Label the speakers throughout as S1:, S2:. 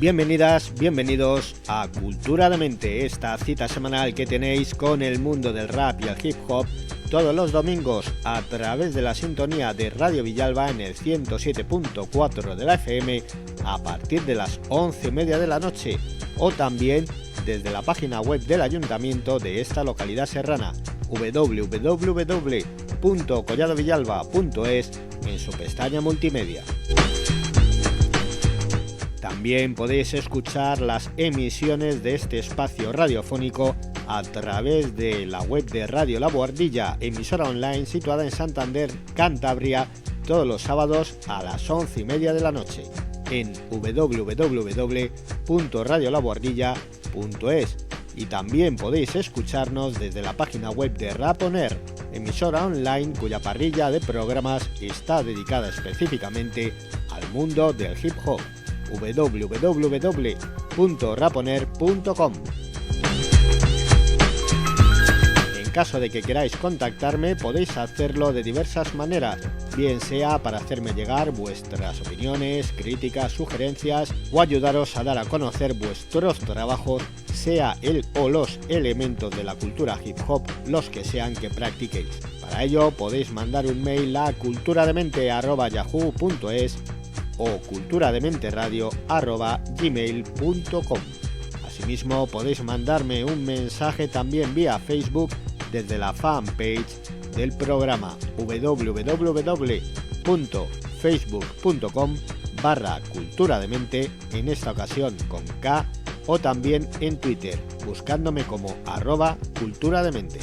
S1: Bienvenidas, bienvenidos a Kultura D-Mente, esta cita semanal que tenéis con el mundo del rap y el hip hop todos los domingos a través de la sintonía de Radio Villalba en el 107.4 de la FM a partir de las 11:30 de la noche o también desde la página web del ayuntamiento de esta localidad serrana www.colladovillalba.es en su pestaña multimedia. También podéis escuchar las emisiones de este espacio radiofónico a través de la web de Radio La Boardilla, emisora online situada en Santander, Cantabria, todos los sábados a las 11:30 de la noche en www.radiolaboardilla.es. Y también podéis escucharnos desde la página web de Raponer, emisora online cuya parrilla de programas está dedicada específicamente al mundo del hip hop. www.raponer.com. En caso de que queráis contactarme, podéis hacerlo de diversas maneras, bien sea para hacerme llegar vuestras opiniones, críticas, sugerencias o ayudaros a dar a conocer vuestros trabajos, sea el o los elementos de la cultura hip hop los que sean que practiquéis. Para ello podéis mandar un mail a culturademente@yahoo.es o culturadementeradio@gmail.com. Asimismo podéis mandarme un mensaje también vía Facebook desde la fanpage del programa www.facebook.com/culturademente, en esta ocasión con K, o también en Twitter buscándome como @culturademente.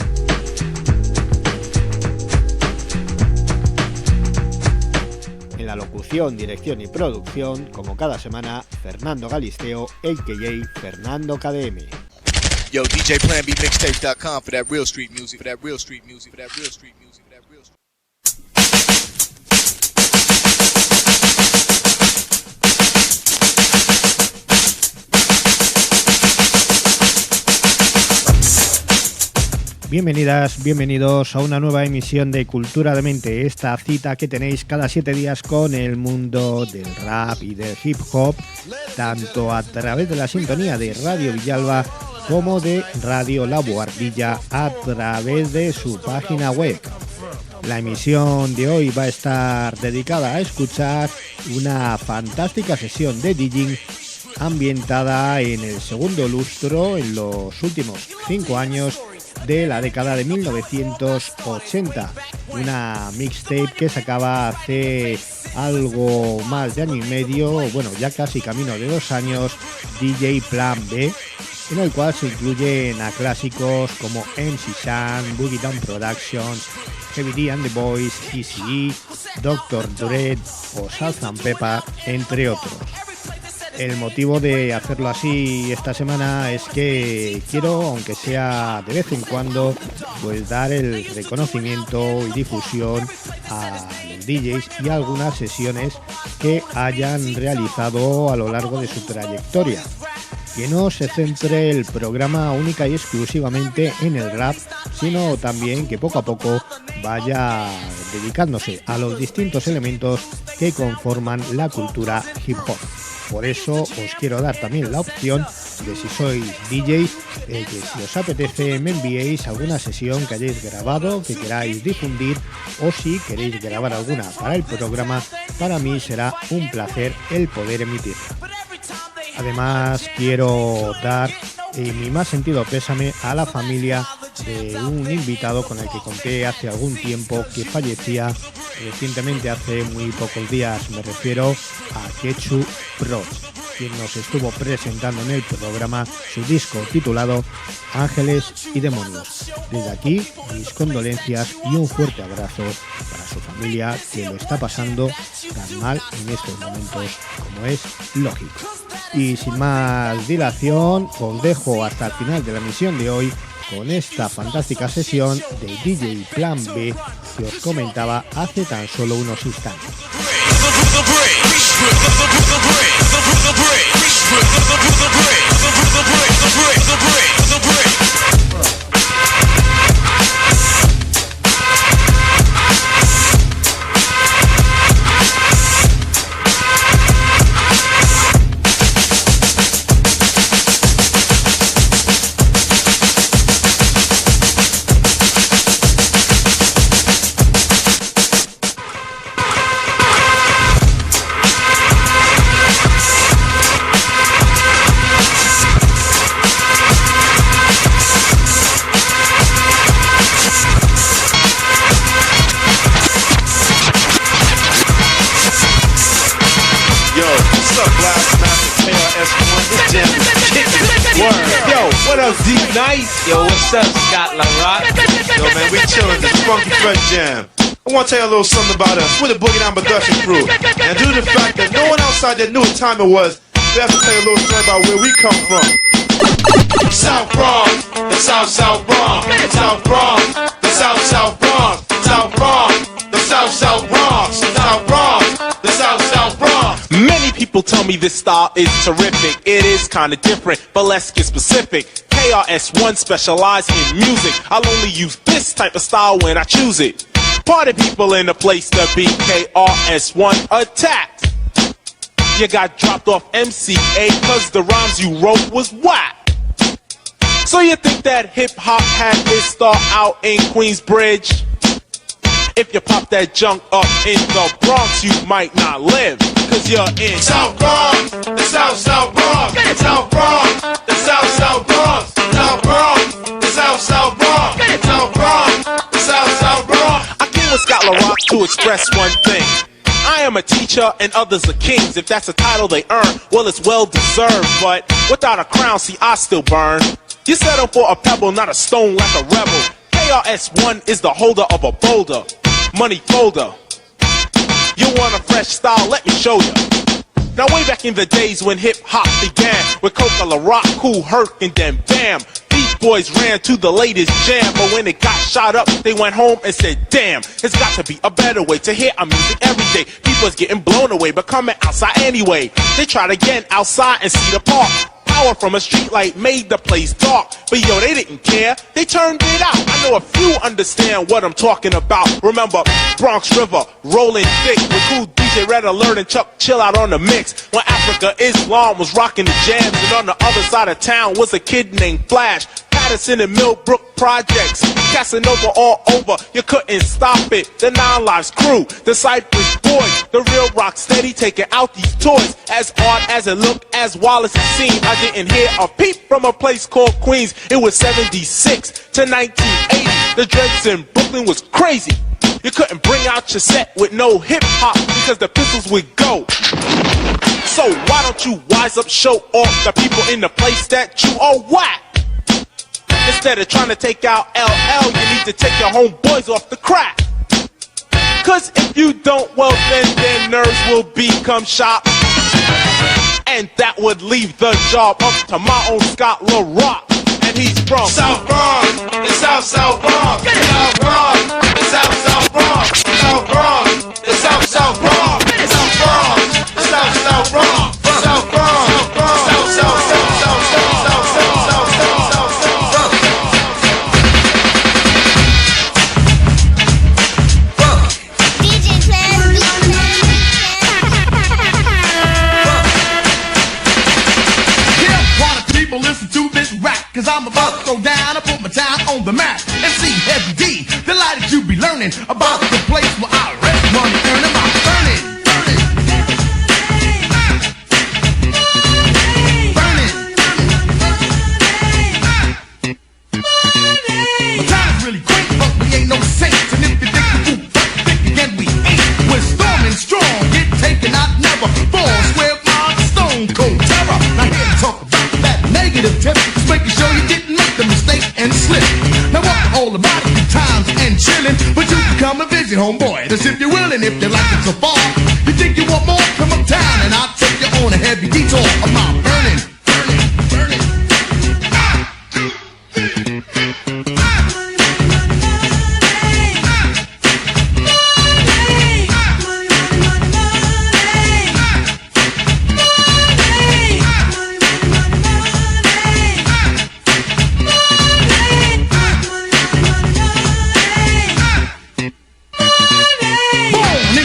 S1: En la locución, dirección y producción, como cada semana, Fernando Galisteo, a.k.a. Fernando KDM.
S2: Yo, DJ Plan B mixtape.com for that real street music, for that real street music, for that real street music, for that real street.
S1: Bienvenidas, bienvenidos a una nueva emisión de Kultura D-Mente, esta cita que tenéis cada 7 días con el mundo del rap y del hip hop, tanto a través de la sintonía de Radio Villalba como de Radio La Boardilla a través de su página web. La emisión de hoy va a estar dedicada a escuchar una fantástica sesión de DJing ambientada en el segundo lustro, en los últimos 5 años de la década de 1980, una mixtape que sacaba hace algo más de año y medio, bueno, ya casi camino de 2 años, DJ Plan B, en el cual se incluyen a clásicos como MC Shan, Boogie Down Productions, Heavy D and the Boys, Eazy-E, Dr. Dre o Salt and Pepper, entre otros. El motivo de hacerlo así esta semana es que quiero, aunque sea de vez en cuando, pues dar el reconocimiento y difusión a los DJs y a algunas sesiones que hayan realizado a lo largo de su trayectoria. Que no se centre el programa única y exclusivamente en el rap, sino también que poco a poco vaya dedicándose a los distintos elementos que conforman la cultura hip hop. Por eso os quiero dar también la opción de, si sois DJs, que si os apetece me enviéis alguna sesión que hayáis grabado, que queráis difundir, o si queréis grabar alguna para el programa, para mí será un placer el poder emitirla. Además quiero dar mi más sentido pésame a la familia de un invitado con el que conté hace algún tiempo, que fallecía recientemente, hace muy pocos días. Me refiero a Kchu Prods, quien nos estuvo presentando en el programa su disco titulado Ángeles y Demonios. Desde aquí, mis condolencias y un fuerte abrazo para su familia, que lo está pasando tan mal en estos momentos como es lógico. Y sin más dilación, os dejo hasta el final de la emisión de hoy con esta fantástica sesión de DJ Plan B que os comentaba hace tan solo unos instantes.
S3: D nice. Yo, what's up, Scotland Rock?
S4: Yo, man, we chillin' the Funky Fresh Jam. I want to tell you a little something about us. We're the Boogie Down Production crew. And due to the fact that no one outside there knew what time it was, we have to tell you a little story about where we come from. South Bronx, the South Bronx, the South Bronx, the South Bronx, South Bronx, the South Bronx, South Bronx, the South Bronx.
S3: Many people tell me this style is terrific. It is kinda different, but let's get specific. KRS-One specialize in music. I'll only use this type of style when I choose it. Party people in the place to be. KRS-One attacked. You got dropped off MCA cause the rhymes you wrote was whack. So you think that hip-hop had its start out in Queensbridge? If you pop that junk up in the Bronx, you might not live, cause you're in
S4: South Bronx, the South Bronx, South Bronx, the South Bronx, South Bronx, the South Bronx, South Bronx, the South Bronx.
S3: I came with Scotland Rock to express one thing. I am a teacher and others are kings. If that's a title they earn, well, it's well deserved. But without a crown, see, I still burn. You settle for a pebble, not a stone like a rebel. KRS-One is the holder of a boulder, money folder. You want a fresh style? Let me show you. Now way back in the days when hip-hop began, with Coca La Rock, Kool Herc, and then bam, Beach Boys ran to the latest jam. But when it got shot up, they went home and said, damn, it's got to be a better way to hear our music every day. People's getting blown away, but coming outside anyway. They tried again outside and see the park. Power from a street light made the place dark. But yo, they didn't care, they turned it out. I know a few understand what I'm talking about. Remember Bronx River, rolling thick with cool DJ Red Alert and Chuck Chill out on the mix. When Africa Islam was rocking the jams, and on the other side of town was a kid named Flash. Patterson and Millbrook projects, Casanova all over, you couldn't stop it. The Nine Lives crew, the Cypress Boys, the real rock steady taking out these toys. As odd as it looked, as wild as it seemed, I didn't hear a peep from a place called Queens. It was 76 to 1980, the dreads in Brooklyn was crazy. You couldn't bring out your set with no hip-hop because the pistols would go. So why don't you wise up, show off the people in the place that you are whack? Instead of trying to take out LL, you need to take your homeboys off the crack. Cause if you don't, well then their nerves will become shot. And that would leave the job up to my own Scott LaRock. And he's from
S4: South Bronx, the South Bronx, South Bronx, the South Bronx, South Bronx, the South Bronx, South Bronx, the South Bronx, South Bronx,
S5: cause I'm about to go down and put my town on the map. MC Heavy D, delighted you be learning about the place where I rest money earning my burning. My time is really great, but we ain't no saints. And if you think you fool, think again we ain't. We're storming strong, get taken out, never fall. Square mile, stone cold terror. Now here to talk about that negative tip. Making sure you didn't make the mistake and slip. Now what all about it, good times and chillin', but you can come and visit, homeboy. That's if you're willing, if you like it so far. You think you want more, come uptown and I'll take you on a heavy detour of my burning.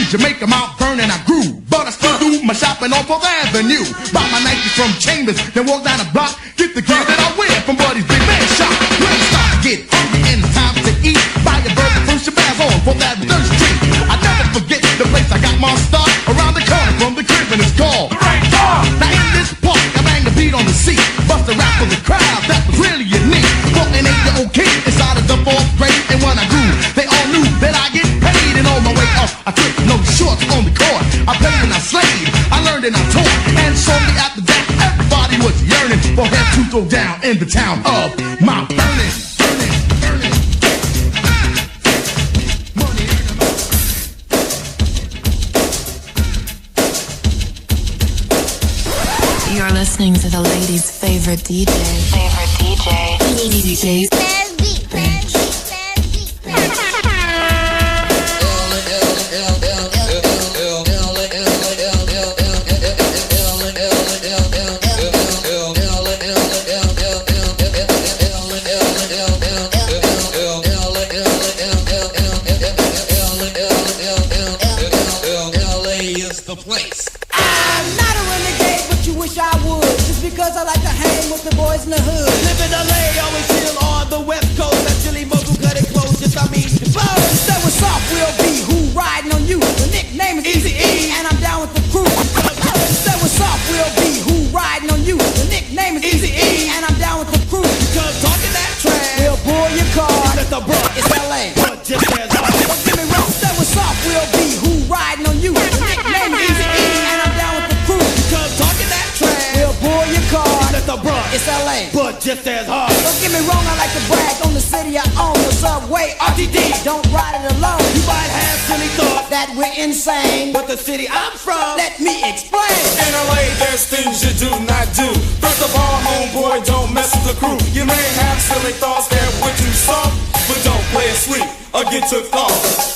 S5: Jamaica, Mount Vernon, I grew, but I still do my shopping on 4th Avenue. Buy my Nike from Chambers, then walk down the block, get the gear that I wear from Buddy's Big Man Shop. When you start to get hungry and it's time to eat, buy your burger from Shabazz on 4th Avenue Street. I never forget the place I got my start, around the corner from the crib and it's called the Rain Bar. Now in this park, I bang the beat on the seat, bust a rap for the crowd, that was really unique. Walking 8-year-old kid inside of the 4th grade, and when I grew, they all knew that I get paid. And on my way up, I took no shorts on the court. I played and I slayed, I learned and I taught, and shortly after that, everybody was yearning for head to go down in the town of Mount Vernon.
S6: You're listening to the ladies' favorite DJ. DJ's Bench.
S7: Because I like to hang with the boys in the hood. Live in LA, always chill on the West Coast. That chilly mogul cut it close, just I mean blow. That was soft, will be who riding on you. The nickname is Easy-E, and I'm down with the crew. That was soft, will be who riding on you. The nickname is Easy-E, and I'm down with the crew. Because talking that trash will pull your car. It's the bro, it's LA, but just as hard. Don't get me wrong. That was soft, will be who riding on you. The nickname is Easy-E, and I'm down with the crew. Because talking that trash will pull your car. The bruh, it's LA, but just as hard. Don't get me wrong, I like to brag on the city I own. The subway, RTD, don't ride it alone. You might have silly thoughts that we're insane, but the city I'm from, let me explain.
S8: In LA, there's things you do not do. First of all, homeboy, don't mess with the crew. You may have silly thoughts that we're too soft, but don't play it sweet or get took off.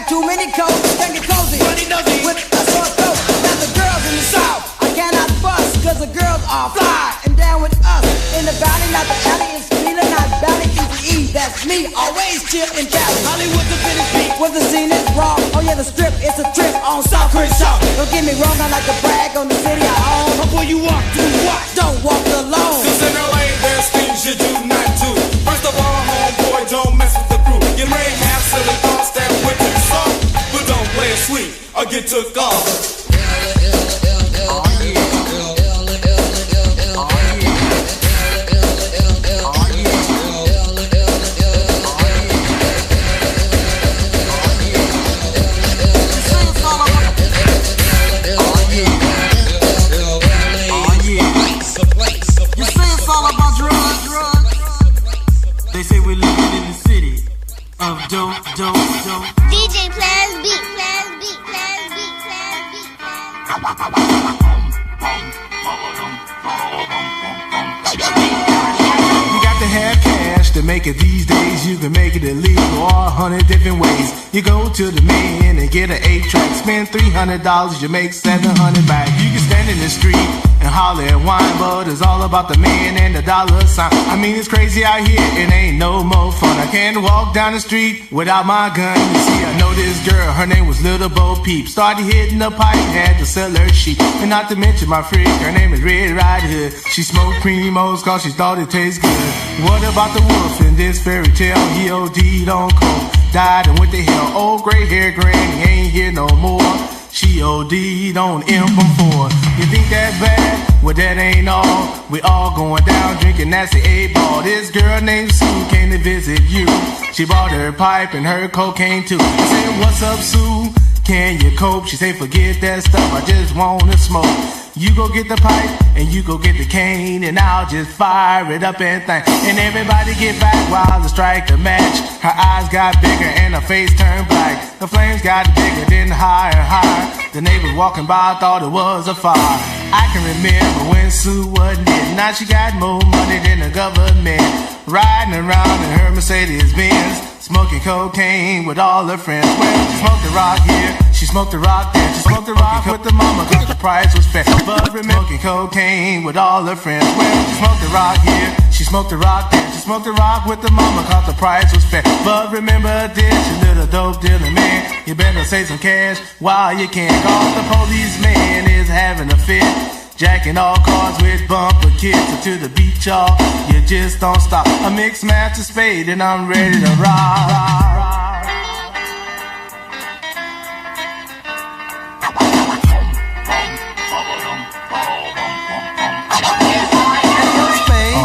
S7: Too many coats, can get cozy with a sore throat. Now the girls in the south, I cannot fuss, cause the girls are fly and down with us. In the valley, not the alley, it's feeling not valley, Easy-E, that's me, always chill in Cali. Hollywood the finish beat, where the scene is raw. Oh yeah, the strip, it's a trip on South Crenshaw. Don't get me wrong, I like to brag on the city I own. But boy, you walk through what? Don't walk alone. Cause in LA, there's things you do not do. First of all, homeboy, don't mess with the crew. You may have silly thoughts that we're too soft, but don't play it sweet or get took off.
S9: DJ plays beat, plays beat, plays beat, plays beat, plays beat.
S10: You got to have cash to make it these days. You can make it illegal 100 different ways. You go to the man and get an 8-track, spend $300, you make $700 back. You can stand in the street and holler at wine, but it's all about the man and the dollar sign. I mean, it's crazy out here, it ain't no more fun. I can't walk down the street without my gun. You see, I know this girl, her name was Little Bo Peep. Started hitting the pipe, had to sell her sheep. And not to mention my freak, her name is Red Riding Hood. She smoked primos cause she thought it tastes good. What about the wolf in this fairy tale? He OD'd on coke, died and went to hell. Old gray hair granny ain't here no more. She OD'd on M4. You think that's bad? Well, that ain't all. We all going down drinking, that's the 8-ball. This girl named Sue came to visit you. She bought her pipe and her cocaine too. I said, what's up, Sue? Can you cope? She said, forget that stuff, I just wanna smoke. You go get the pipe and you go get the cane, and I'll just fire it up and think. And everybody get back while the strike the match. Her eyes got bigger and her face turned black. The flames got bigger, then higher, higher. The neighbors walking by thought it was a fire. I can remember when Sue wasn't it. Now she got more money than the government. Riding around in her Mercedes Benz, smoking cocaine with all her friends. Well, she smoked the rock here, she smoked the rock there. She smoked the rock with the mama cause the price was fair. But smoking cocaine with all her friends. Well, she smoked the rock here, she smoked Smoke the rock, dance, you smoke the rock with the mama, cause the price was fair. But remember this, you little dope dealing man, you better save some cash while you can. Cause the policeman is having a fit, jacking all cars with bumper kits. So to the beat, y'all, you just don't stop. A mixed master spade and I'm ready to rock.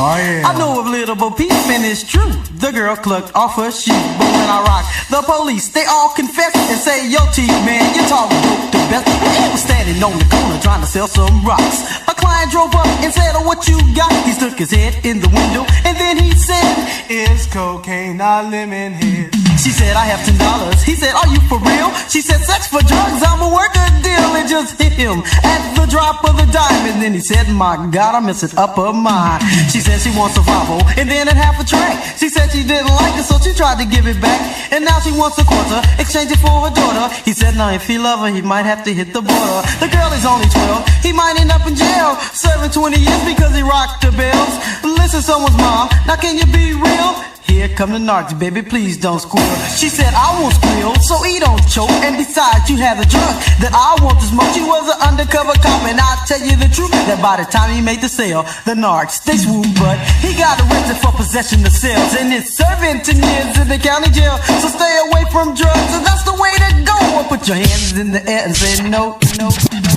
S11: Oh, yeah. I know of little Bo Peep, and it's true. The girl clucked off her shoe, but when I rock, the police, they all confess and say, yo, Chief, man, you talk dope the best. He was standing on the corner trying to sell some rocks. A client drove up and said, oh, what you got? He stuck his head in the window, and then he said,
S10: it's cocaine, not lemon head.
S11: She said, I have $10. He said, are you for real? She said, sex for drugs, I'm a worker deal. It just hit him at the drop of a dime. And then he said, my God, I miss it up of mine. She said she wants a Volvo, and then at half a track. She said she didn't like it, so she tried to give it back. And now she wants a quarter, exchange it for her daughter. He said, now if he love her, he might have to hit the border. The girl is only 12, he might end up in jail, serving 20 years because he rocked the bells. Listen, someone's mom, now can you be real? Here come the narcs, baby, please don't squeal. She said, I won't squeal, so he don't choke. And besides, you have a drug that I want to smoke. She was an undercover cop, and I'll tell you the truth, that by the time he made the sale, the narcs, they swoop. But he got arrested for possession of sales, and it's serving 10 years in the county jail. So stay away from drugs, and that's the way to go. Or put your hands in the air and say no, no, no.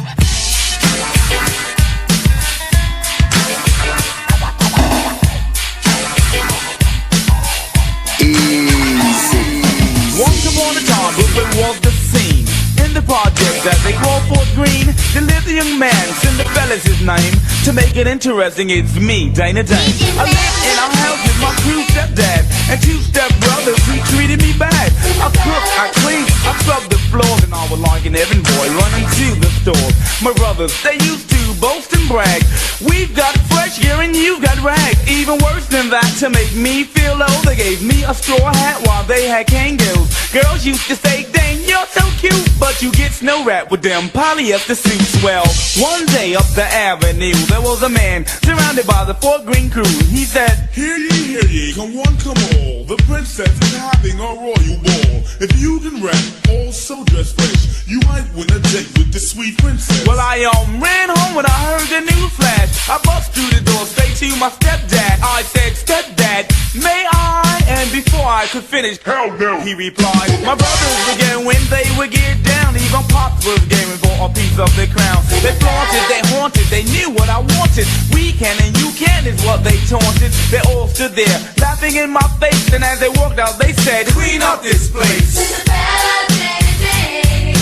S12: Once upon a time, Brooklyn was the scene. In the project that they call Fort Greene, there lived a young man, Cinderella's his name. To make it interesting, it's me, Dana Dane. I lived in a house with my crew stepdad and two stepbrothers who treated me bad. I cooked, I cleaned, I scrubbed the floors, and I was like an errand boy running to the store. My brothers, they used to boast and brag. We've got fresh gear and you've got rags. Even worse than that, to make me feel low, they gave me a straw hat while they had kangaroos. Girls used to say, dang, you're so cute, but you get snow wrapped with them polyester suits. Well, one day up the avenue, there was a man surrounded by the Fort Greene crew. He said,
S13: hear ye, come one, come all. The princess is having a royal ball. If you can rap, also dress fresh, you might win a date with the sweet princess.
S12: Well, I ran home when I heard the news flash. I bust through the door straight to my stepdad. I said, stepdad, may I? And before I could finish, hell no, he replied. My brothers began when they would get down. Even Pops was gaming for a piece of the crown. They flaunted, they haunted, they knew what I wanted. We can and you can is what they taunted. They all stood there, laughing in my face. And as they walked out, they said, clean up this place.
S14: Cinderella, day-to-day.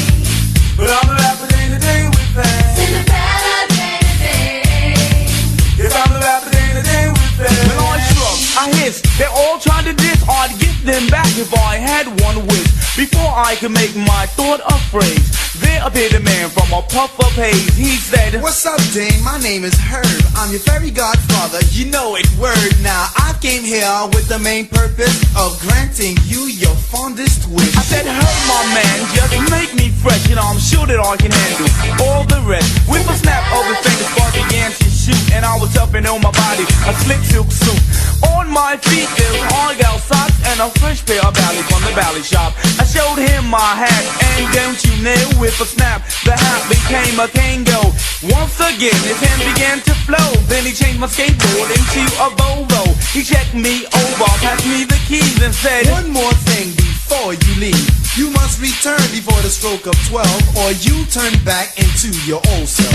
S12: But I'm the rapper day-to-day with that.
S14: Cinderella, day-to-day.
S12: If I'm the rapper day-to-day with that. When I shrugged, I hissed, they all tried to diss. I'd give them back if I had one wish. Before I could make my thought a phrase, there appeared a man from a puff of haze. He said,
S15: what's up, Dane? My name is Herb. I'm your fairy godfather. You know it, word. Now, I came here with the main purpose of granting you your fondest wish.
S12: I said, Herb, my man, just make me fresh, and I'm sure that I can handle all the rest. With a snap of his fingers, Bart began to shoot, and I was up and on my body, a slick silk suit. On my feet, there's argyle socks and a fresh pair of ballies from the bally shop. I showed him my hat, and don't you know, with a snap, the hat became a Kango. Once again, his hand began to flow. Then he changed my skateboard into a Volvo. He checked me over, passed me the keys, and said,
S15: one more thing before you leave. You must return before the stroke of 12, or you turn back into your old self.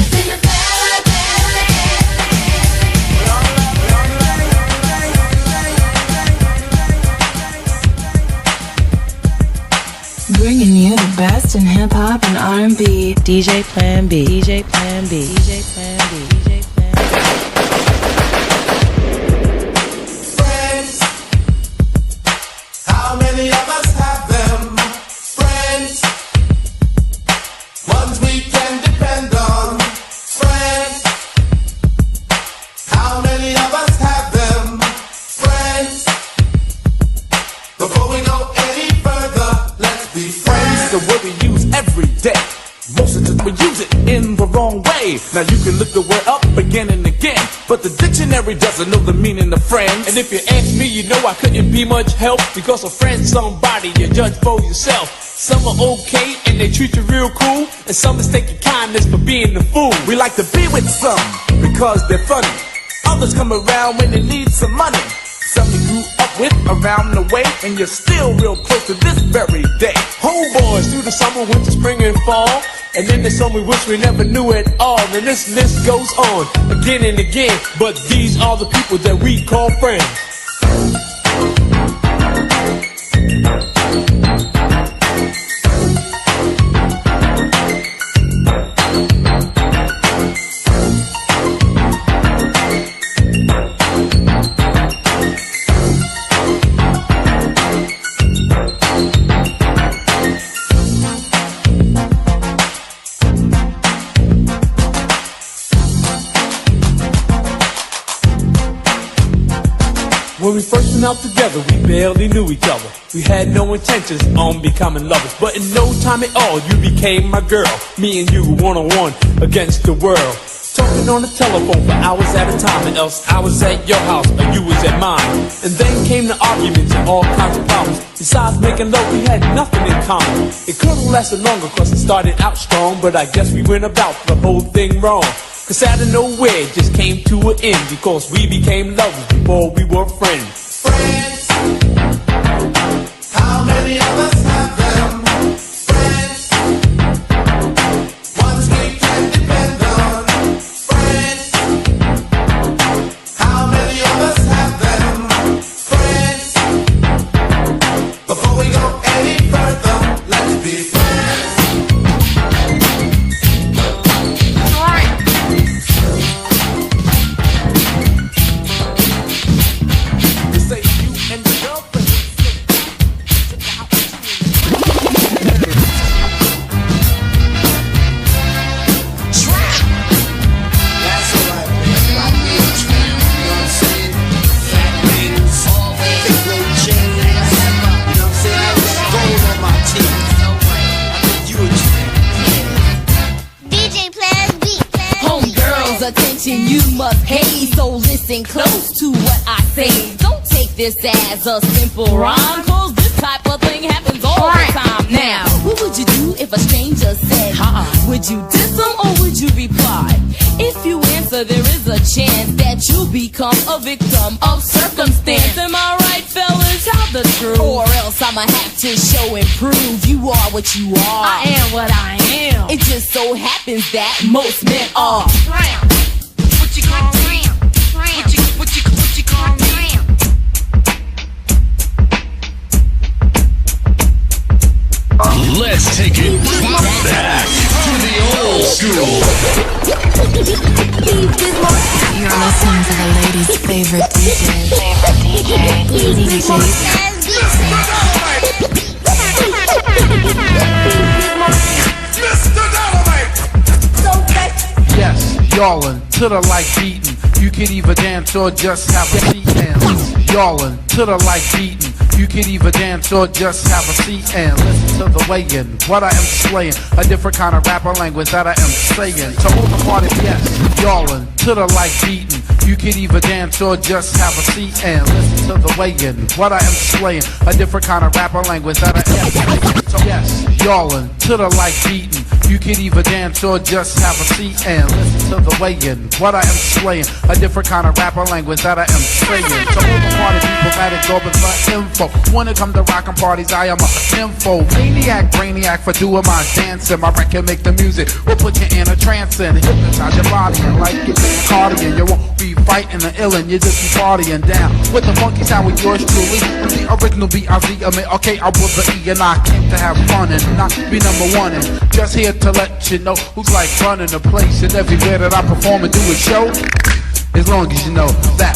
S6: Bringing you the best in hip-hop and R&B. DJ Plan B. DJ Plan B. DJ Plan B. DJ Plan B.
S8: Friends, how many of us have them? Friends, ones we can depend on. Friends, how many of us have them? Friends, before we go any further, let's be friends.
S12: the word we use every day. Most of the time we use it in the wrong way. Now you can look the word up again and again, but the dictionary doesn't know the meaning of friend. And if you ask me, you know I couldn't be much help, because a friend's somebody you judge for yourself. Some are okay and they treat you real cool, and some mistake your kindness for being the fool. We like to be with some because they're funny. Others come around when they need some money. Some you grew up with around the way, and you're still real close to this very day. Homeboys through the summer, winter, spring, and fall. And then there's some we wish we never knew at all. And this list goes on again and again, but these are the people that we call friends. When we first went out together, we barely knew each other. We had no intentions on becoming lovers, but in no time at all, you became my girl. Me and you one-on-one against the world. Talking on the telephone for hours at a time, and else I was at your house or you was at mine. And then came the arguments and all kinds of problems. Besides making love, we had nothing in common. It could have lasted longer cause it started out strong, but I guess we went about the whole thing wrong. Cause out of nowhere it just came to an end, because we became lovers before we were friends.
S16: Friends, how many of us have them? Friends, ones we can depend on. Friends, how many of us have them? Friends, before we go any further, let's be friends.
S17: Attention you must pay, so listen close to what I say. Don't take this as a simple rhyme, cause this type of thing happens all the time. Now, what would you do if a stranger said, would you diss them or would you reply? If you answer, there is a chance that you'll become a victim of circumstance. Am I right, fellas? Tell the truth, or else I'ma have to show and prove you are what you are. I am what I am. It just so happens that most men are. What you call me? What you call me?
S18: Let's take it back to the old school.
S6: You're listening to the ladies' favorite
S10: Yes, yallin' to the like beatin'. You can either dance or just have a seat and listen. Yallin' to the like beatin'. You can either dance or just have a seat and listen to the weigh-in. What I am slaying, a different kind of rapper language that I am saying. To all the party, yes, yallin' to the like beatin'. You can either dance or just have a seat and listen to the weigh-in. What I am slaying, a different kind of rapper language that I am saying. So yes, yallin' to the like beatin'. You can either dance or just have a seat and listen to the weigh-in. What I am slaying, a different kind of rapper language that I am saying. So all the party people that is open for info. When it comes to rockin' parties, I am a info maniac, brainiac for doing my dancing. My record make the music will put you in a trance and hypnotize your body. And like you're playing cardigan, you won't be fighting the illin', you just be partying down with the funky sound with yours truly. And the original B.I.Z. I mean, okay, I was the E and I came to have fun and not be number one. And just here to let you know who's like running the place. And everywhere that I perform and do a show, as long as you know that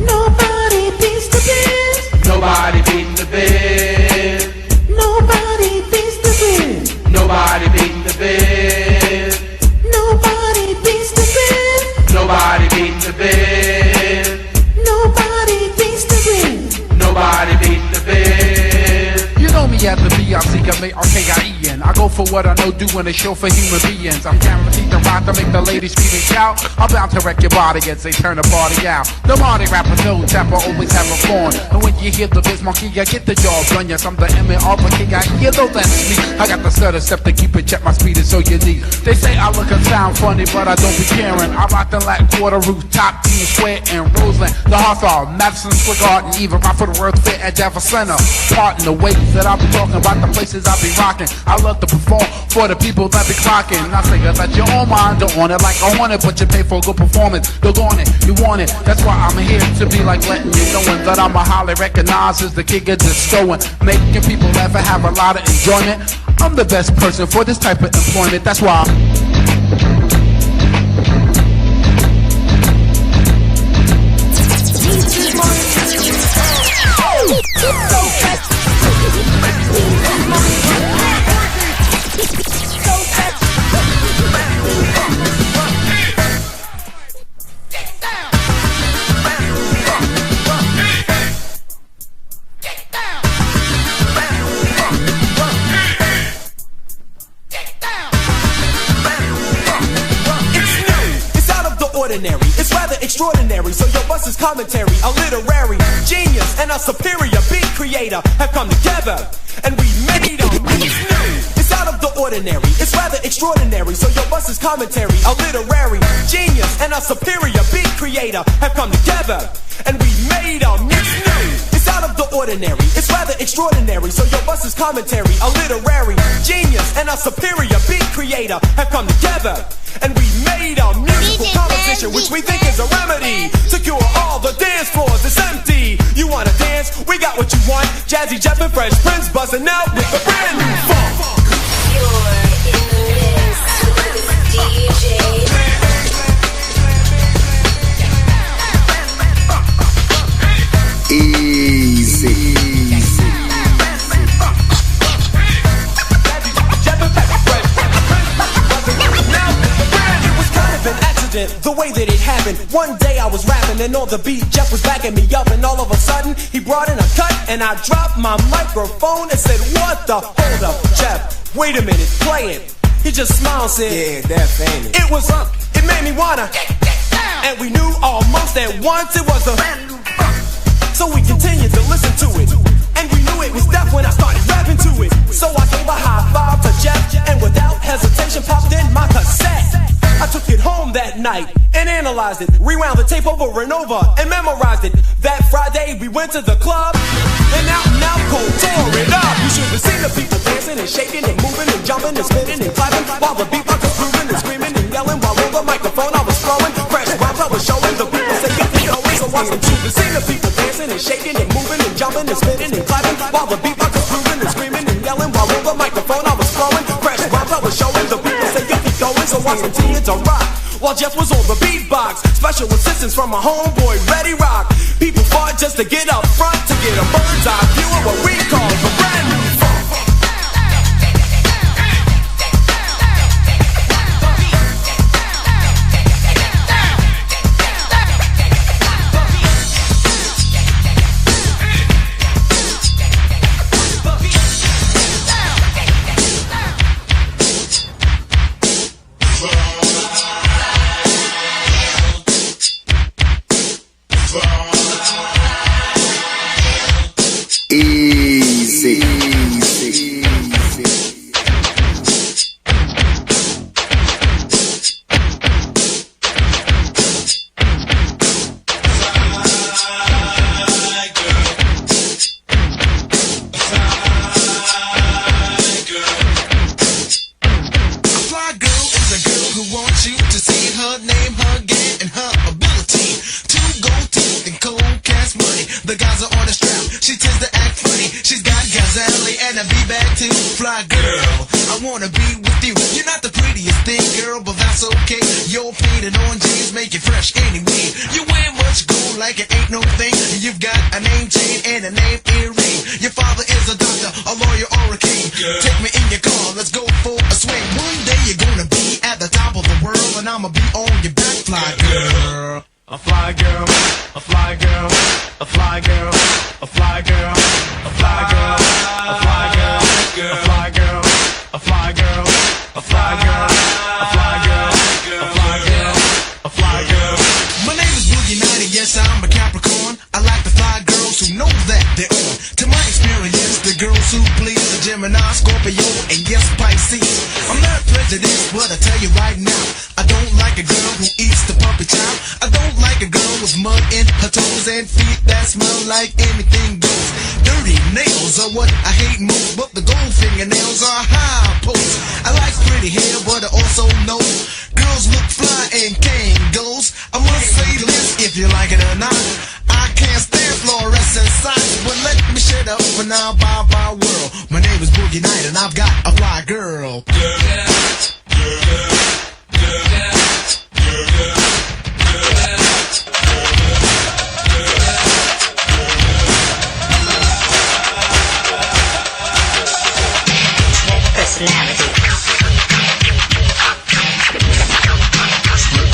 S16: Nobody beats the band.
S10: nobody beating the bed.
S16: Nobody beats the band.
S10: Nobody beating the bed.
S16: Nobody beats the band.
S10: Nobody beating the bed.
S16: Nobody beats the band.
S10: Nobody beating the bed. You know me as the B.I.Z. I-M-A-R-K-I-E-N.
S19: being. I go for what I know, doing a show for human beings. I'm guaranteed to rock to make the ladies scream and shout. I'm bound to wreck your body as they turn the party out. The Marty rappers know Tapper always have a phone. And when you hear the biz monkey, I get the jaw done. Yes, I'm the M.A.R. king. I hear though that's me. I got the stutter step to keep it, check my speed is so unique. They say I look and sound funny, but I don't be caring. I rock the Latin Quarter, rooftop, Team Square, and Roseland. The Hawthorne, Madison Square Garden, even rock for the World Fair at Jefferson Center. Part in the ways that I'll be talking about the places I'll be rocking. I love to perform for the people that be clocking. I say that your own mind don't want it like I want it, but you pay for a good performance. You're on it, you want it. That's why I'm here to be like letting you knowing that I'm a highly recognized as the king of discoing, making people laugh and have a lot of enjoyment. I'm the best person for this type of employment. That's why
S20: it's rather extraordinary, so your bus is commentary. A literary genius and a superior beat creator have come together, and we made them. It's out of the ordinary, it's rather extraordinary, so your bus is commentary. A literary genius and a superior beat creator have come together, and we made them. It's out of the ordinary, it's rather extraordinary, so your bus is commentary. A literary genius and a superior beat creator have come together, and we made a musical composition which we think is a remedy to cure all the dance floors that's empty. You wanna dance? We got what you want. Jazzy Jeff and Fresh Prince buzzing out with the brand new funk.
S14: You're in the mix with DJ.
S10: Easy.
S20: The way that it happened, one day I was rapping and on the beat Jeff was backing me up, and all of a sudden he brought in a cut and I dropped my microphone and said, what the, hold up, Jeff, wait a minute, play it. He just smiled and said,
S15: yeah, that's ain't it.
S20: It was up, it made me wanna and we knew almost at once it was a so we continued to listen to it, and we knew it was death when I started rapping to it. So I gave a high five to Jeff, and without hesitation popped in my cassette. I took it home that night and analyzed it, rewound the tape over and over and memorized it. That Friday we went to the club and out cold tore it up. You should have seen the people dancing and shaking and moving and jumping and spinning and clapping while the beatbox was grooving and screaming and yelling while on the microphone I was flowing. Fresh rhymes I was showing, the people say get the going. So I should have seen the people dancing and shaking and moving and jumping and spinning and clapping while the beatbox was grooving and screaming and yelling while on the microphone I was flowing. Fresh rhymes I was showing, the people say get the going. So I continued to rock while Jeff was on the beatbox. Special assistance from my homeboy Ready Rock. People fought just to get up front to get a bird's eye view of what we call the brand new funk.
S10: Easy.
S16: Fly girl, I wanna be with you. You're not the prettiest thing, girl, but that's okay. Your painted on jeans make you fresh anyway. You wear much gold like it ain't no thing. You've got a name chain and a name earring. Your father is a doctor, a lawyer, or a king. Take me in your car, let's go for a swing. One day you're gonna be at the top of the world, and I'ma be on your back, fly girl.
S19: A fly girl, a fly girl, a fly girl, a fly girl, a fly girl, a fly girl, a fly girl, a fly
S16: they're on. To my experience, the girls who please the Gemini, Scorpio, and yes, Pisces. I'm not prejudiced, but I tell you right now, I don't like a girl who eats the puppy chow. I don't like a girl with mud in her toes and feet that smell like anything goes. Dirty nails are what I hate most, but the gold fingernails are high post. I like pretty hair, but I also know girls look fly and tangos. I must say this, if you like it or not, I can't stand fluorescent signs, but let me shut up for now. Bye bye world. My name is Boogie Night and I've got a fly girl.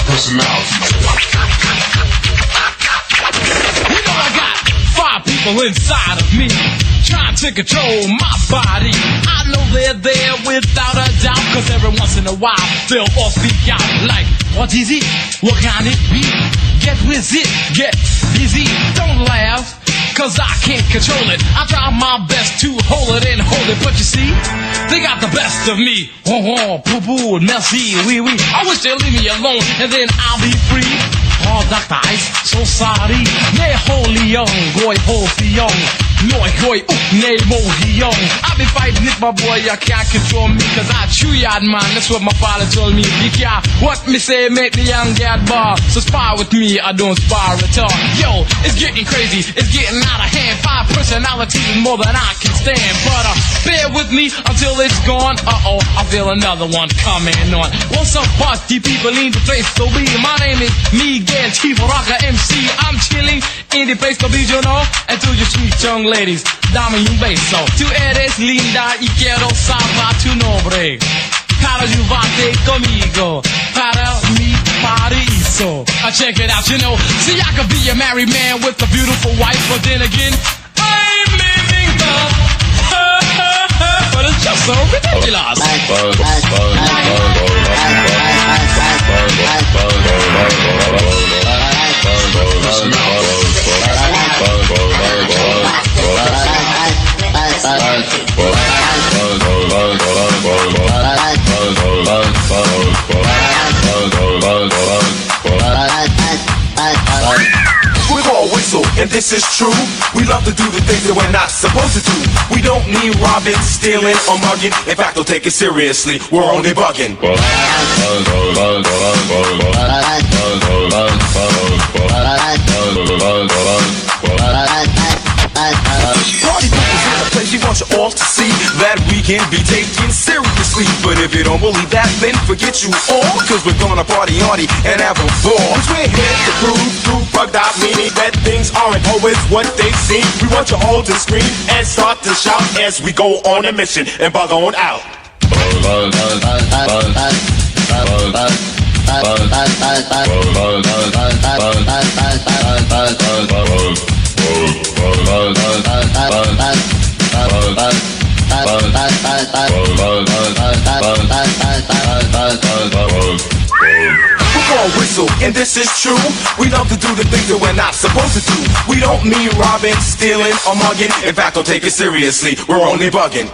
S18: Personality.
S21: You know I got 5 people inside of me trying to control my body. I know they're there without a doubt, cause every once in a while they'll all speak out like, what is it? What can it be? Get with it, get busy. Don't laugh, cause I can't control it. I try my best to hold it and hold it, but you see, they got the best of me. Oh, poo-poo, merci, oui, oui. I wish they'd leave me alone, and then I'll be free. Oh, Dr. Ice, so sorry. Ne holy young, goy holy young. Noi goy ne mohi young. I be fighting it, my boy, you can't control me, cause I chew yard, man. That's what my father told me. You can't, what me say, make the young get bar. So spar with me, I don't spar at all. Yo, it's getting crazy, it's getting out of hand. 5 personalities is more than I can stand. But bear with me until it's gone. Uh-oh, I feel another one coming on. What's up, party people in the place to be? My name is Miguel Chief Rocker MC. I'm chilling in the place to be, you know. And to your sweet young ladies, dame un beso. Tú eres linda y quiero salvar tu nombre. Para ayudarte conmigo, para mi paraíso. Check it out, you know. See, I could be a married man with a beautiful wife, but then again, I'm living the but it's just so ridiculous.
S3: We call whistle, and this is true. We love to do the things that we're not supposed to do. We don't need robbing, stealing, or mugging. In fact, don't take it seriously. We're only bugging. Party people's in the place. We want you all to see that we can be taken seriously. But if you don't believe that, then forget you all, cause we're gonna party hardy and have a ball. Cause we're here to prove through bugged out meaning that things aren't always what they seem. We want you all to scream and start to shout as we go on a mission and bug on out. Whistle, and this is true. We love to do the things that we're not supposed to do. We don't mean robbing, stealing, or mugging. In fact, don't take it seriously. We're only bugging.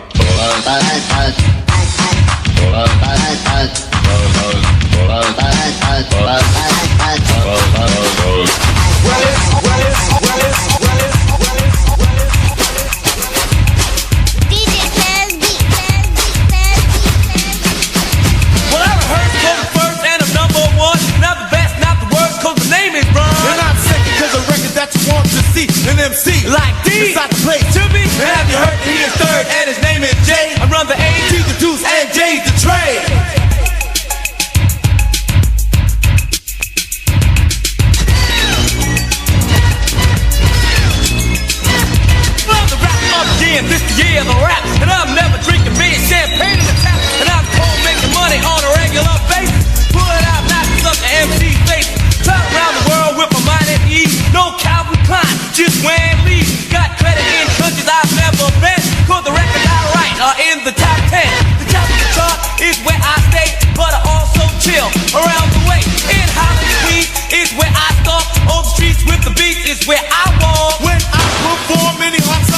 S20: An MC like D is out to play to me. And have you heard that he is third and his name is J? I run the A to the deuce and J's the trade. Love the rap up again, this the year of the rap. And I'm never drinking beer, champagne in the tap. And I'm cold making money on a regular basis. Pulling out knives up the MC's face. Talk around the world with my mind at ease. No Calvin Klein, just wearing leaves. Got credit in countries I've never been. Cause the records I write are in the top 10. The top of the chart is where I stay, but I also chill around the way. In Holland, Queens is where I start. On the streets with the beats is where I walk. When I perform, many hearts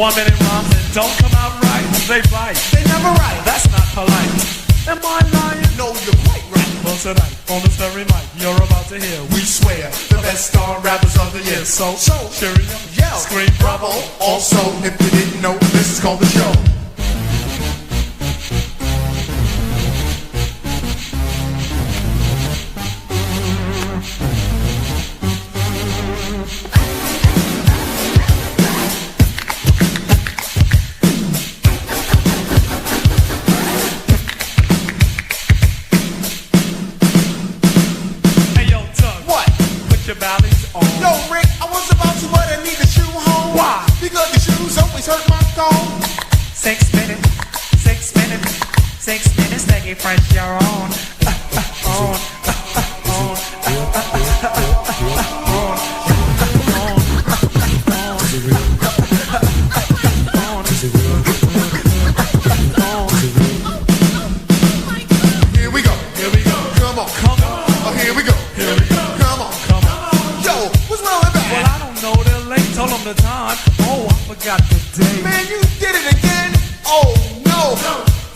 S21: 1 minute rhymes and don't come out right. They bite.
S15: They never write.
S21: That's not polite. Am I lying?
S15: No, you're quite right.
S21: Well, tonight, on this very mic, you're about to hear, we swear, the best star rappers of the year. So, cheerio,
S15: yell,
S21: scream bravo.
S15: Also, if you didn't know, this is called the show. Yo, Rick, I was about to, but I need a shoe home.
S21: Why?
S15: Because the shoes always hurt my thumb.
S2: 6 minutes, 6 minutes, 6 minutes, make it fresh your own.
S15: Here we go, come on, oh, here we go, come on. Yo, what's wrong with that?
S21: Well, I don't know, they're late, told them the time. Oh, I forgot the day.
S15: Man, you did it again? Oh, no.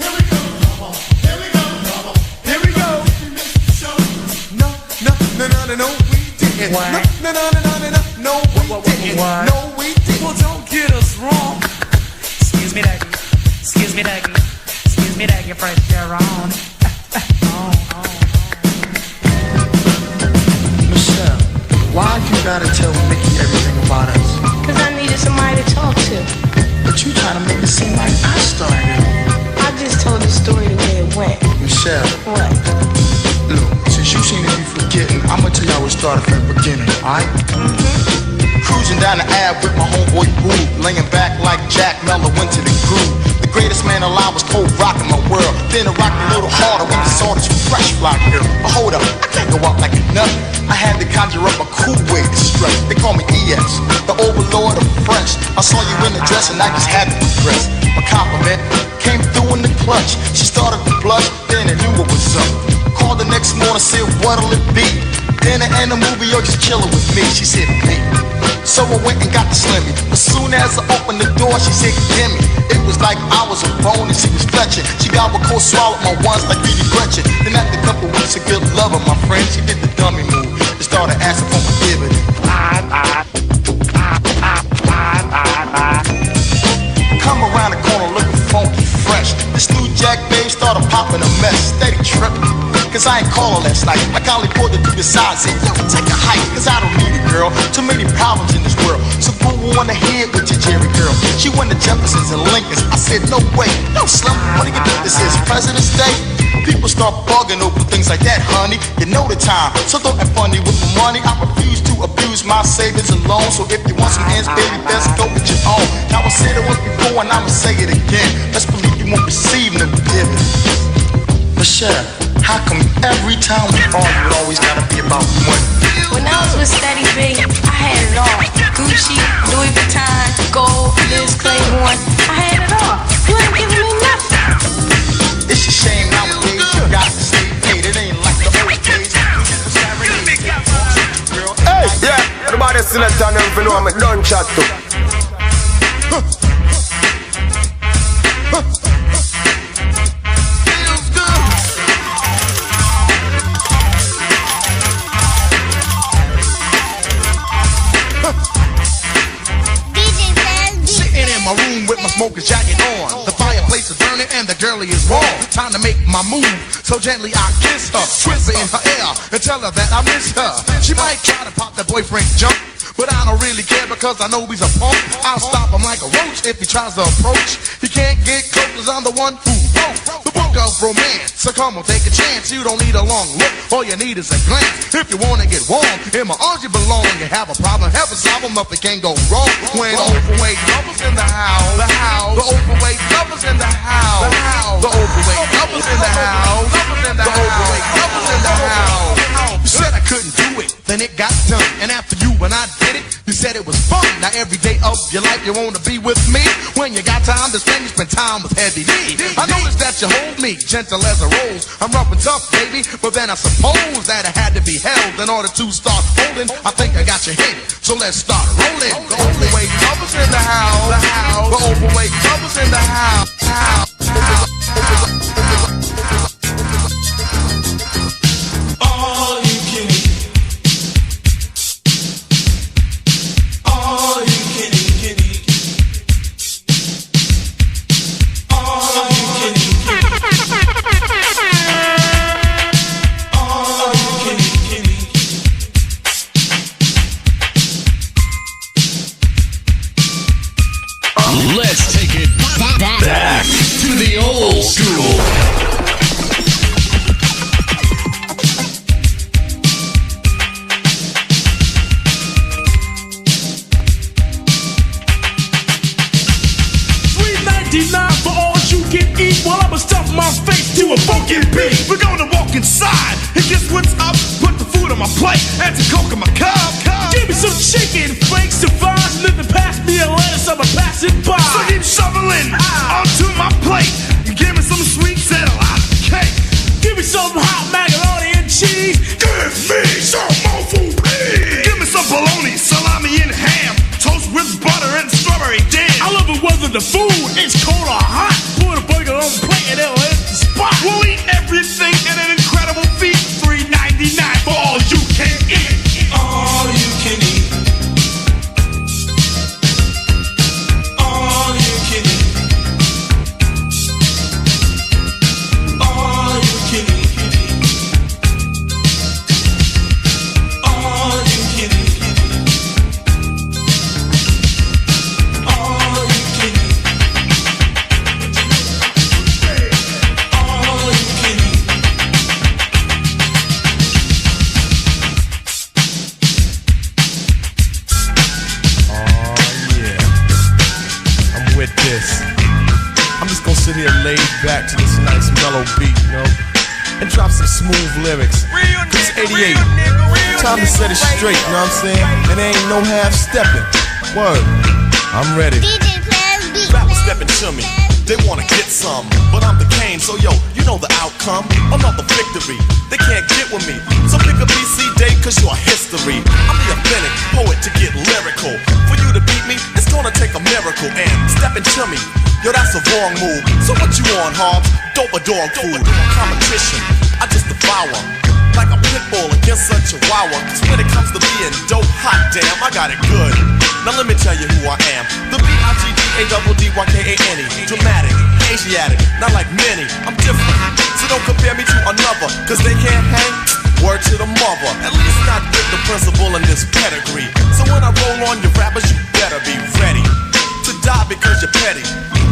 S15: Here we go, come on. Here we go, come on. Here we go. No, we didn't.
S2: What?
S15: No, we didn't.
S21: What?
S15: No, we didn't.
S21: Well, don't get us wrong.
S2: Excuse me, Daggy. Excuse me, Daggy. Excuse me, Daggy, fresh your own.
S10: Michelle, why you gotta tell Mickey everything about us?
S22: Cause I needed somebody to talk to.
S10: But you trying to make it seem like I started.
S22: I just told the story the way it went.
S10: Michelle,
S22: What?
S10: look, since you seem to be forgetting, I'ma tell y'all what started from the beginning, alright? Cruising down the Ave with my homeboy Boo, laying back like Jack Mello into the groove. The greatest man alive was cold rocking my world. Then it rocked a little harder when he saw this fresh fly girl. But hold up, I can't go out like a nut. I had to conjure up a cool way to strut. They call me ES, the overlord of French. I saw you in the dress and I just had to impress. A compliment came through in the clutch. She started to blush, then I knew what was up. Called the next morning, said what'll it be? Dinner and a movie or just chillin' with me? She said me. So I went and got the Slimmy. As soon as I opened the door, she said gimme. It was like I was a bone and she was fletching. She got a cold swallowed my ones like Beauty Gretchen. Then after a couple weeks of good loving, my friend, she did the dummy move and started asking for my dividend. Come around the corner looking funky fresh. This new Jack babe started popping a mess. Steady tripping, cause I ain't call her last night. I kindly pulled her to the side and said, yo, take a hike, cause I don't need it, girl. Too many problems in this world, so go on ahead with your Jerry girl. She went to Jefferson's and Lincoln's. I said, no way, no slum, what do you think this is, President's Day? People start bugging over things like that, honey. You know the time, so don't act funny with my money. I refuse to abuse my savings and loans. So if you want some ends, baby, best go with your own. Now I said it once before and I'ma say it again. Let's believe you won't receive no dividends. Michelle, how come every time we argue, it always gotta be about money?
S22: When I was with Steady B, I had it all. Gucci, Louis Vuitton, gold, Liz Claiborne. I had it all. You ain't giving me nothing.
S10: It's a shame nowadays you got to stay paid. It ain't like the old days.
S23: Hey, yeah, everybody see that and everything know I'm a done chat too.
S5: Sitting in my room with my smoker's jacket on. The fireplace is burning and the girlie is warm. Time to make my move, so gently I kiss her, twist her in her ear and tell her that I miss her. She might try to pop that boyfriend's jump, but I don't really care because I know he's a punk. I'll stop him like a roach if he tries to approach. He can't get close cause I'm the one who wrote the book of romance. So come on, take a chance. You don't need a long look, all you need is a glance. If you wanna get warm, in my arms you belong. You have a problem, have a problem, nothing can go wrong. When overweight lovers in the house, the overweight lovers in the house, the overweight lovers in the house, the overweight lovers in the house. You said I couldn't do it, then it got done. And after you and I did it, you said it was fun. Now every day of your life you wanna be with me. When you got time to spend, you spend time with Heavy D. I noticed that you hold me gentle as a rose. I'm rough and tough, baby, but then I suppose that I had to be held in order to start holding. I think I got your hit, so let's start rolling. The overweight lovers in the house. The overweight lovers in the house.
S8: All you can eat. All you can eat. All you can eat. All you can eat.
S18: Let's take it back to the old school.
S20: $3.99 for all you can eat while I'ma stuff my face to a funky beat. We're gonna walk inside and guess what's up? Put the food on my plate and some coke in my cup. Give me some chicken, flakes, and fries, living past me and lettuce, I'ma pass it by. So keep shoveling onto my plate. You give me some sweet Cadillac cake. Give me some hot macaroni and cheese. Give me some more food, please. Give me some bologna, salami, and ham. Toast with butter and strawberry jam. I love it whether the food is cold or hot. Put a burger on the plate and it'll hit the spot. We'll eat everything in an incredible feat. $3.99 for all you can eat.
S8: All you can eat. All you can eat. All you can eat. All you can eat. All you can eat. All you can eat.
S1: With this, I'm just gonna sit here laid back to this nice mellow beat, you know, and drop some smooth lyrics. Cause it's 88, time to set it straight, you know what I'm saying? And there ain't no half stepping. Word, I'm ready.
S3: Rappers stepping to me, they wanna get some, but I'm the Kane, so yo, you know the outcome. Another victory, they can't get with me. So pick a BC date, cause you're history. I'm the authentic poet to get lyrical. For you to beat me, it's gonna take a miracle. And stepping to me, yo, that's a wrong move. So what you on, Hobbs? Dope or dog food? Competition, I just devour. Like a pit bull against a chihuahua. Cause when it comes to being dope, hot damn, I got it good. Now let me tell you who I am. The B-I-G-D-A-D-D-Y-K-A-N-E. Dramatic, Asiatic, not like many. I'm different, so don't compare me to another. Cause they can't hang, word to the mother. At least not with the principle in this pedigree. So when I roll on your rappers, you better be ready to die because you're petty.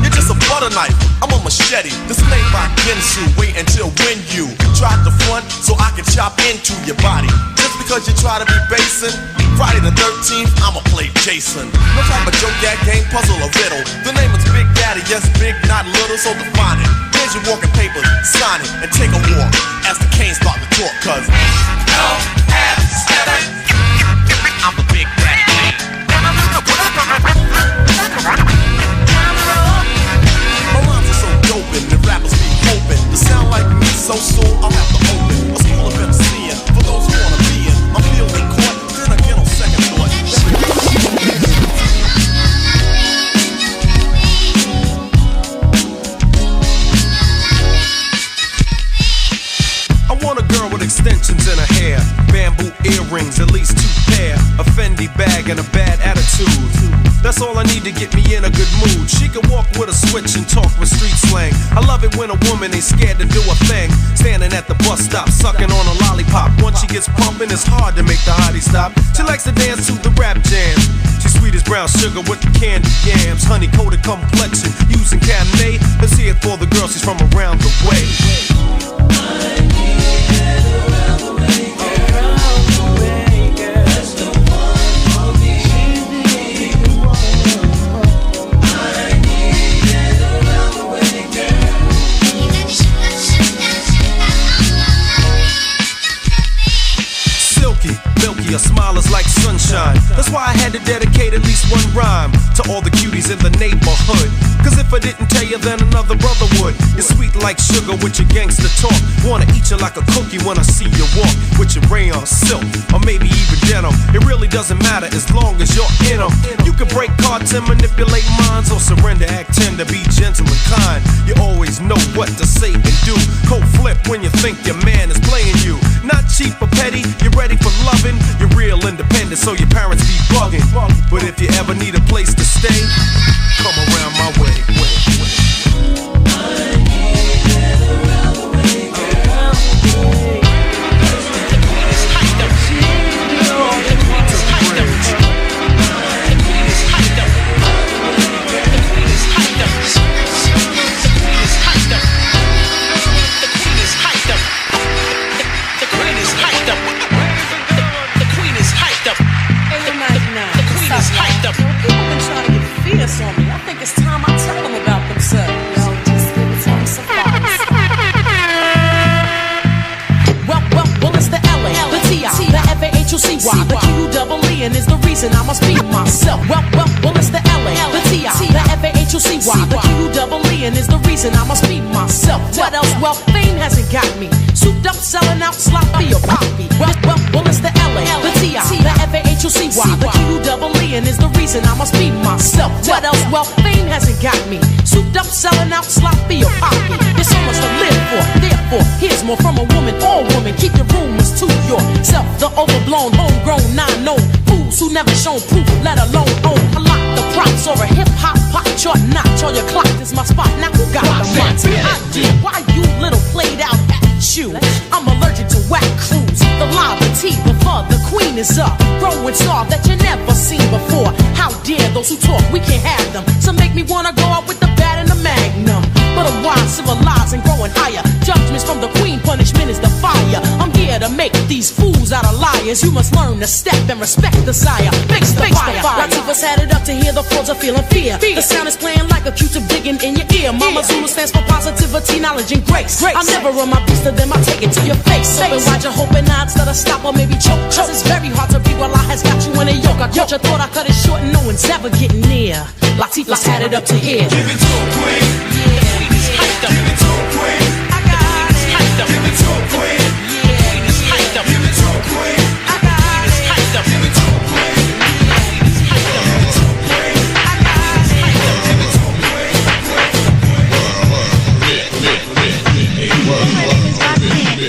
S3: You're just a butter knife, I'm a machete. This made by Ginsu, wait until when you try to front so I can chop into your body. Just because you try to be basing, Friday the 13th, I'ma play Jason. No type of joke, that game, puzzle, or riddle. The name is Big Daddy, yes, big, not little, so define it. Here's your walking papers, sign it, and take a walk as the Canes start to talk, cause no half stepping. I'm the Big Daddy Kane. My rhymes are so doping, the rappers be hoping to sound like me so soon I'll have to open a school of MCing for those who wanna be in. I'm feeling caught, then again on second thought. I want a girl with extensions in her hair, bamboo earrings, at least 2 pair, a Fendi bag and a bad attitude. That's all I need to get me in a good mood. She can walk with a switch and talk with street slang. I love it when a woman ain't scared to do a thing. Standing at the bus stop, sucking on a lollipop. Once she gets pumping, it's hard to make the hottie stop. She likes to dance to the rap jam. She's sweet as brown sugar with the candy yams. Honey coated complexion, using Cabernet. Let's hear it for the girl, she's from around the way. Your smile is like sunshine. That's why I had to dedicate at least
S1: one rhyme to all the cuties in the neighborhood. Cause if I didn't tell you, then another brother would. You're sweet like sugar with your gangster talk. Wanna eat you like a cookie when I see you walk. With your rayon silk, or maybe even denim. It really doesn't matter as long as you're in them. You can break cards and manipulate minds, or surrender, act tender, be gentle and kind. You always know what to say and do. Cold flip when you think your man is playing you. Not cheap or petty, you're ready for loving. You're real independent, so your parents be bugging. But if you ever need a place to stay, come around my way.
S22: On me. I think it's time I tell them about themselves. Yo, just give it to them some flowers. Well, it's the L.A., the T.I., the F.A.H.U.C.Y., the Q-double-E, and is the reason I must be myself. Well, it's the L.A., the T.I., the F.A.H.U.C.Y., the Q-double-E, and is the reason I must be myself. What else? Well, fame hasn't got me souped up, selling out sloppy or poppy. Well, it's the L.A., the T.I., the F.A.H.U.C.Y., the Q-double-E, and is the reason I must be myself. What else? Well, fame hasn't got me souped up, selling out sloppy or poppy. There's so much to live for. Therefore, here's more from a woman. All women, keep your rumors to yourself. The overblown, homegrown, non-known fools who never shown proof, let alone own a lot. The props or a hip-hop pop chart notch on your clock is my spot. Now who got the months? I did. Why you little played out attitude? I'm allergic to whack crews. The lava tea, the fur, the queen is up. Growing star that you never seen before. How dare those who talk, we can't have them. Some make me wanna go out with the bat and the magnum. But a wise, civilized, and growing higher. Judgments from the queen, punishment is the fire. I'm here to make these fools out of liars. You must learn to step and respect the sire. Fix the fire. Latifah's had it up to hear the frauds are feeling fear. The sound is playing like a Q-tip digging in your ear. Mama Zulu stands for positivity, knowledge, and grace. I'm never on my beast of them, I take it to your face. Open wide your hoping odds that I stop or maybe choke. Cause it's very hard to be while I has got you in a yoke. I caught you, thought I cut it short and no one's ever getting near. Latifah's had it up to here.
S8: Give it to a queen. Give it to a queen.
S22: I got it.
S8: Give it to a queen. Give it to a queen.
S22: I got it.
S8: Give it to a queen.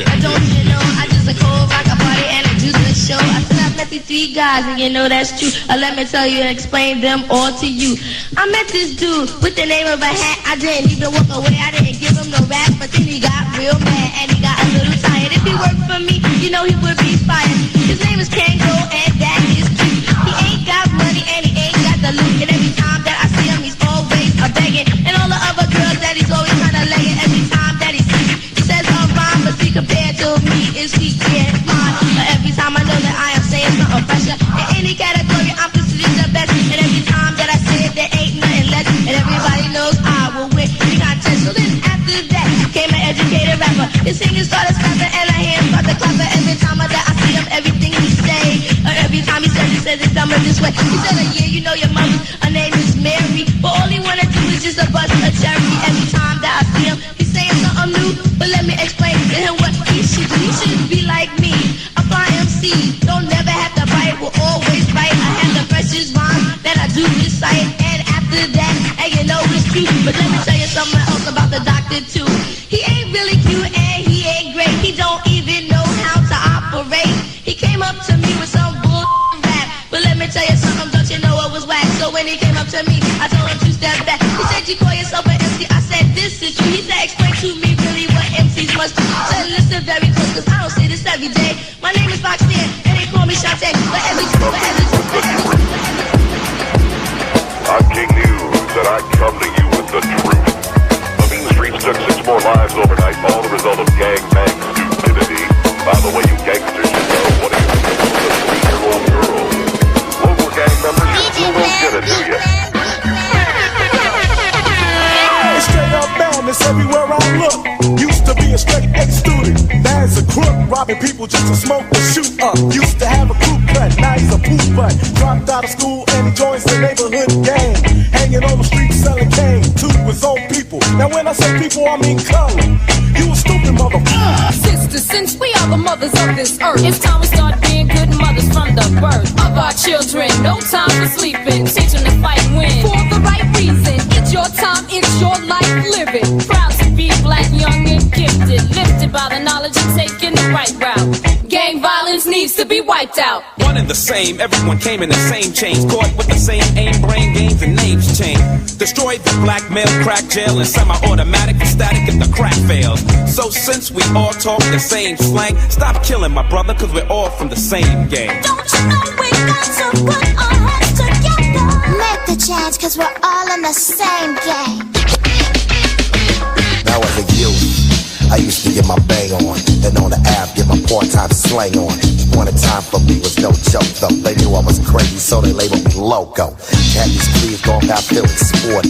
S4: I don't even know, I just a cold rock a party and I do the show. I said I met these three guys and you know that's true. Let me tell you and explain them all to you. I met this dude with the name of a hat. I didn't even walk away, I didn't give him no rap. But then he got real mad and he got a little tired. If he worked for me, you know he would be fired. His name is Kango and that is cute. He ain't got money and he ain't got the loot. And every time that I see him he's always a begging. And all the other girls that he's always trying to lay it. Every time that he sees me, he says I'm fine, but see compared to me is he can't find. But every time I know that I am saying something fresher. In any category I'm considered the best. And every time that I say it there ain't nothing less. And everybody knows I will win the contest. So then after that came an educated rapper. His singing started snapping and I hear him start to clap. Every time that I see him, everything he say. Every time he says it's dumber this way. He said, yeah, you know your mother, her name is Mary. But all he wanna do is just a bust a cherry. Every time that I see him, he's saying something new. But let me explain to him what he should do. He should be like me, a fly MC. Don't never have to bite, will always bite. I have the precious rhyme that I do recite. And after that, and you know it's true. But let me tell you something else about the doctor too. He ain't really cute and he ain't great. He don't even know how to operate. He came up to me with some bull rap. But let me tell you something, don't you know it was whack? So when he came up to me, I told him to step back. He said, you call yourself an MC? I said, this is true. He said, explain to me really what MCs must do. I said, listen very close, cause I don't say this every day. My name is Foxy and they call me Shantae. But every
S7: I'm King News, and I come to you with the truth. The mean streets took 6 more lives overnight, all the result of gang-bang stupidity. By the way, you gangsters should know, what do you think of a 3-year-old girl? Local gang members, you won't get it, do ya?
S9: Straight up madness everywhere I look. Used to be a straight A student, bad was a crook, robbing people just to smoke and shoot up. Used to have a crew cut, now he's a poop butt. Dropped out of school and he joins the neighborhood gang. Hanging on the street selling cane to his own people. Now when I say people, I mean color. You a stupid motherfucker.
S17: Sisters, since we are the mothers of this earth, it's time we start being good mothers from the birth of our children. No time for sleeping, teach them to fight and win for the right reason. It's your time, it's your life, live it. Proud to be black, young and gifted, lifted by the knowledge of taking the right route. Gang violence needs to be wiped out.
S11: One and the same, everyone came in the same chains, caught with the same aim, brain games and names changed. Destroyed the black male crack jail and semi-automatic and static if the crack fails. So since we all talk the same slang, stop killing my brother, cause we're all from the same gang.
S14: Don't you know we got to put our heads together? Make the change, cause we're all in the same game.
S13: Now as a youth, I used to get my bang on, and on the app get my part-time slang on. One time for me was no joke though. They knew I was crazy, so they labeled me loco. Had these creeds going out feeling sporty,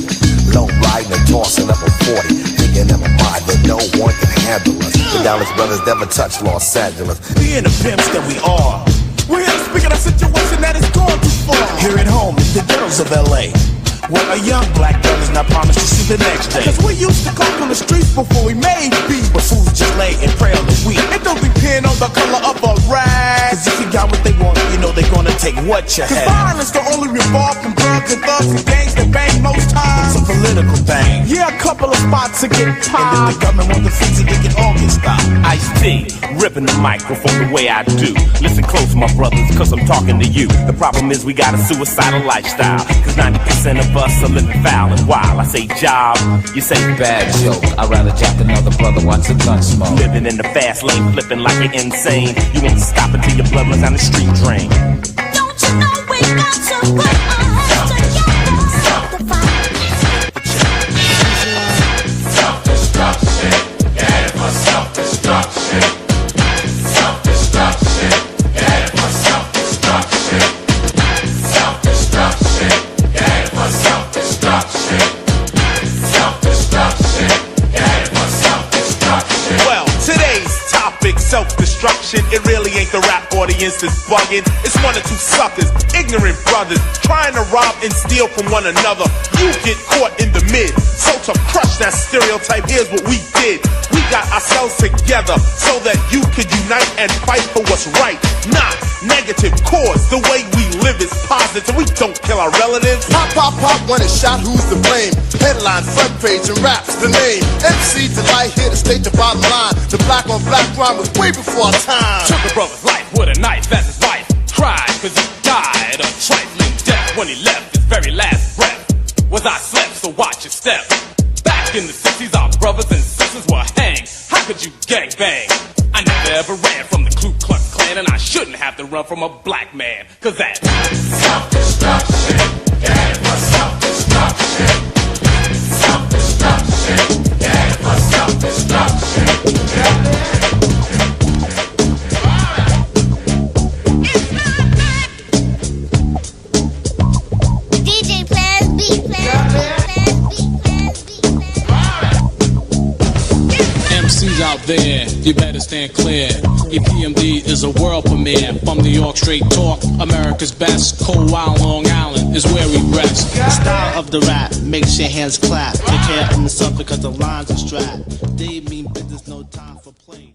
S13: low riding and tossing up a 40, thinking in my mind that no one can handle us. The Dallas brothers never touched Los Angeles.
S9: Being the pimps that we are, we're here to speak of a situation that has gone too far. Here at home, it's the ghettos of LA, where a young black girl is not promised to see the next day. Cause we used to cook on the streets before we made beef, but fools just lay and pray on the weed. It don't depend on the color of a rag, cause if you got what they want, you know they're gonna take what you have. Violence can only revolve from drugs and thugs and gangs that bang most times. It's a political thing. Yeah, a couple of spots to get popped, and then the government wants to fix it, they can all get stopped.
S11: Ice-T, ripping the microphone the way I do. Listen close, my brothers, cause I'm talking to you. The problem is we got a suicidal lifestyle, cause 90% of us are living foul and wild. I say job, you say bad joke. I'd rather jack another brother watch the gun smoke. Living in the fast lane, flipping like you're insane. You won't stop until your blood runs down the street drain.
S14: Don't you know we got to put our heads together?
S24: Self-destruction, get it for self-destruction. Self-destruction, get it for self-destruction. Self-destruction, get it for self-destruction. Self-destruction, get it for self-destruction.
S3: Well, today's topic, self-destruction, it really ain't the rap audience that's bugging. It's one or two suckers, ignorant brothers, trying to rob and steal from one another. You get caught in the mid. So to crush that stereotype, here's what we did. We got ourselves together so that you could unite and fight for what's right, not negative cause. The way we live is positive, we don't kill our relatives.
S25: Pop, pop, pop, when it's shot, who's to blame? Headline, front page, and rap's the name. MC Delight here to state the bottom line. The black on black crime was way before our time.
S11: Took a brother's life with a knife as his wife. Cried cause he died of trifling death when he left his very last breath. Was I slept, so watch your step. Back in the 60s, our brothers and sisters were hanged. How could you gangbang? I never ever ran from the Ku Klux Klan, and I shouldn't have to run from a black man, cause that's
S24: self-destruction, get it for self-destruction. Self-destruction, get it for self-destruction.
S21: MCs out there, you better stand clear. EPMD is a world premiere. From New York, straight talk, America's best. Cold Wild Long Island is where we rest.
S26: The style of the rap makes your hands clap. Take care of yourself because the lines are strapped. They mean business, no time for playing.